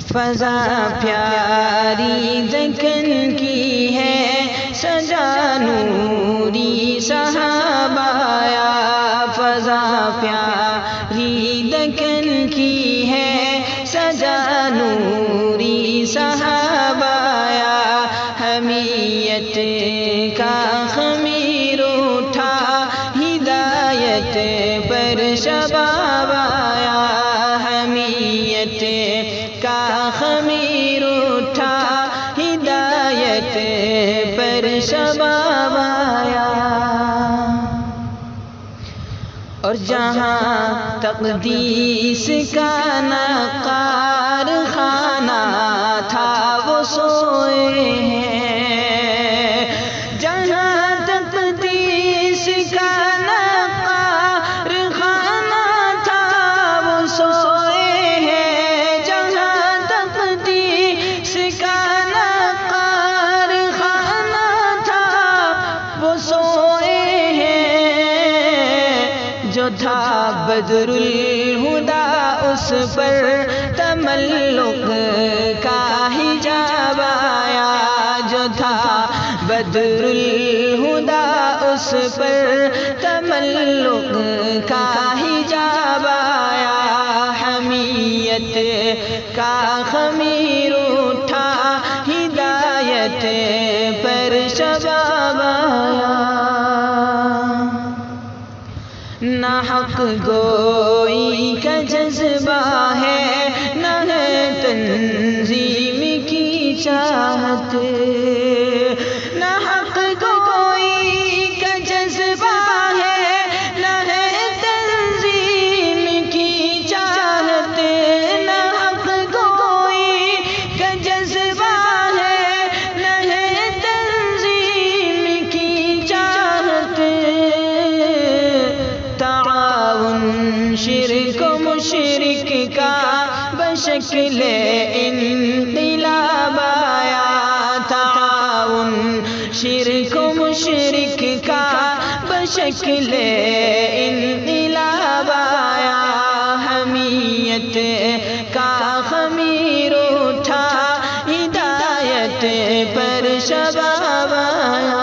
فضا پیاری دکن کی ہے سجا نوری صحابایا، فضا پیاری دکن کی ہے سجا نوری صحابایا، حمیت کا خمیر اٹھا ہدایت پر شباب آیا، حمیت کا خمیر اٹھا ہدایت پر شباب آیا، اور جہاں تقدیس کا نقار خانہ تھا وہ سوئے ہیں، جہاں تقدیس کا نقار خانہ تھا وہ سوئے ہیں، جہاں تقدیس کا نقار خانہ تھا وہ سوئے ہیں، جو تھا بدر الہدیٰ اس پر تملق کا حجاب آیا، جو تھا بدر الہدیٰ اس پر تملق کا حجاب آیا، حمیت کا خمیر اٹھا ہدایت پر شباب آیا، نہ حق گوئی کا جذبہ ہے نہ ہے تنظیم کی چاہت، نہ حق گوئی کا جذبہ ہے نہ ہے تنظیم کی چاہت، نہ حق گوئی کا جذبہ ہے نہ ہے تنظیم کی چاہت، تعاون شرک و مشرک کا بشکل انقلاب آیا، تعاون شرک و مشرک کا بشکل انقلاب آیا، حمیت کا خمیر اٹھا ہدایت پر شباب آیا،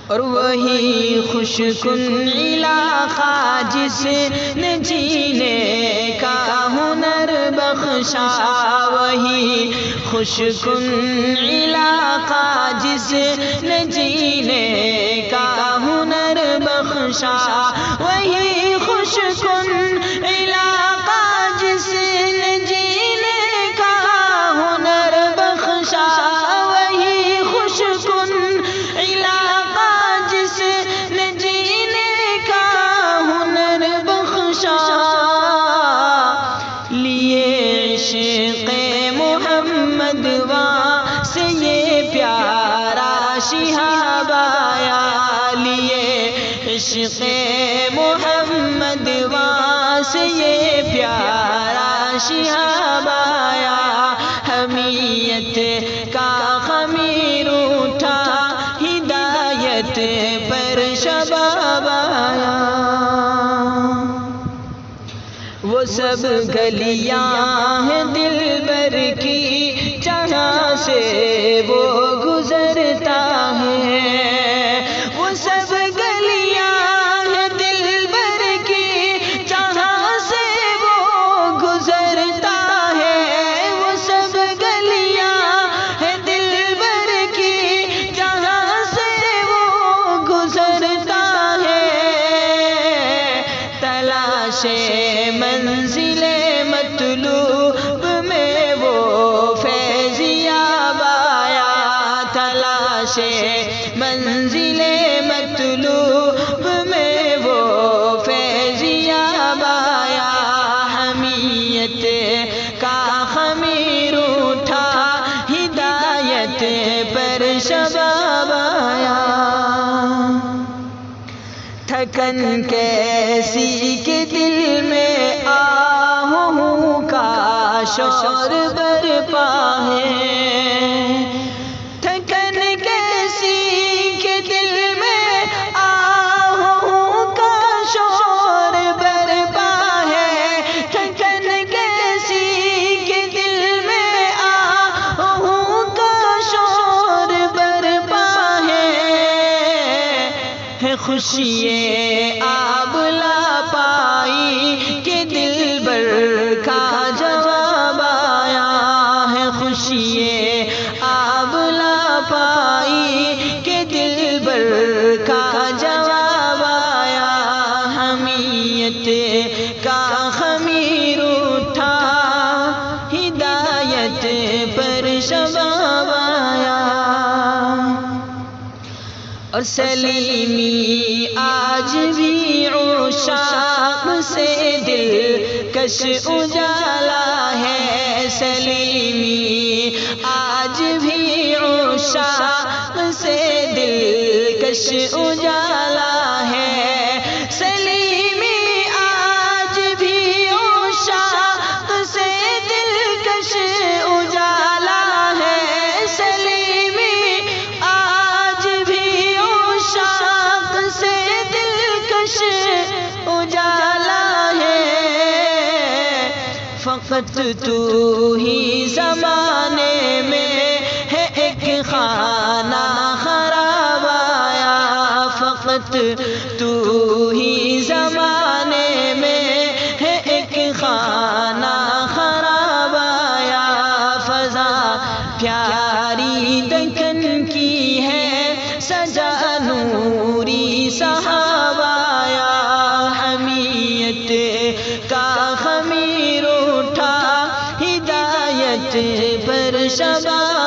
اور وہی خوش کن علاقہ جس نے جینے کا ہنر بخشا، وہی خوش کن علاقہ جس نے جینے کا ہنر بخشا، وہی خوش کن علاقہ جس نے جینے کا ہنر بخشا، وہی خوش کن علاقہ جس نے جینے کا ہنر بخشا، لیے عشق محمد وہاں سے یہ پیارا شہاب آیا، لیے عشق محمد وہاں سے یہ پیارا شہاب آیا، حمیت کا خمیر اٹھا ہدایت پر شباب آیا، وہ سب گلیاں ہیں دلبر کی جہاں سے وہ گزرتا ہے، وہ سب گلیاں ہیں دلبر کی جہاں سے وہ گزرتا ہے، وہ سب گلیاں ہیں دلبر کی جہاں سے وہ گزرتا ہے، تلاش منزل مطلوب میں وہ فیضیاب آیا، تلاش منزل مطلوب میں وہ فیضیاب آیا، حمیت کا خمیر اٹھا ہدایت پر شباب آیا، تھکن کیسی کہ دل میں آہوں کا شور برپا ہے، تھکن کیسی کہ دل میں آہوں کا شور برپا ہے، تھکن خوشی آبلا پائی کہ دلبر کا جواب آیا ہے، خوشی آبلا پائی کہ دلبر کا جواب آیا، حمیت کا خمیر اٹھا ہدایت پر شباب آیا، اور سلیمی آج بھی عشاق سے دل کش اجالا ہے، سلیمی آج بھی عشاق سے دل کش اجالا ہے، سلیمی آج بھی عشاق سے دل کش اجالا ہے، سلیمی آج بھی عشاق سے دل کش اجالا ہے، فقط تو ہی زمانے میں ہے ایک خانہ خراب آیا، فقط تو ہی زمانے میں ہے ایک خانہ خراب آیا، فضا پیاری دکن کی ہے سجا نوری صحاب آیا، حمیت کا خمیر اٹھا ہدایت پر شباب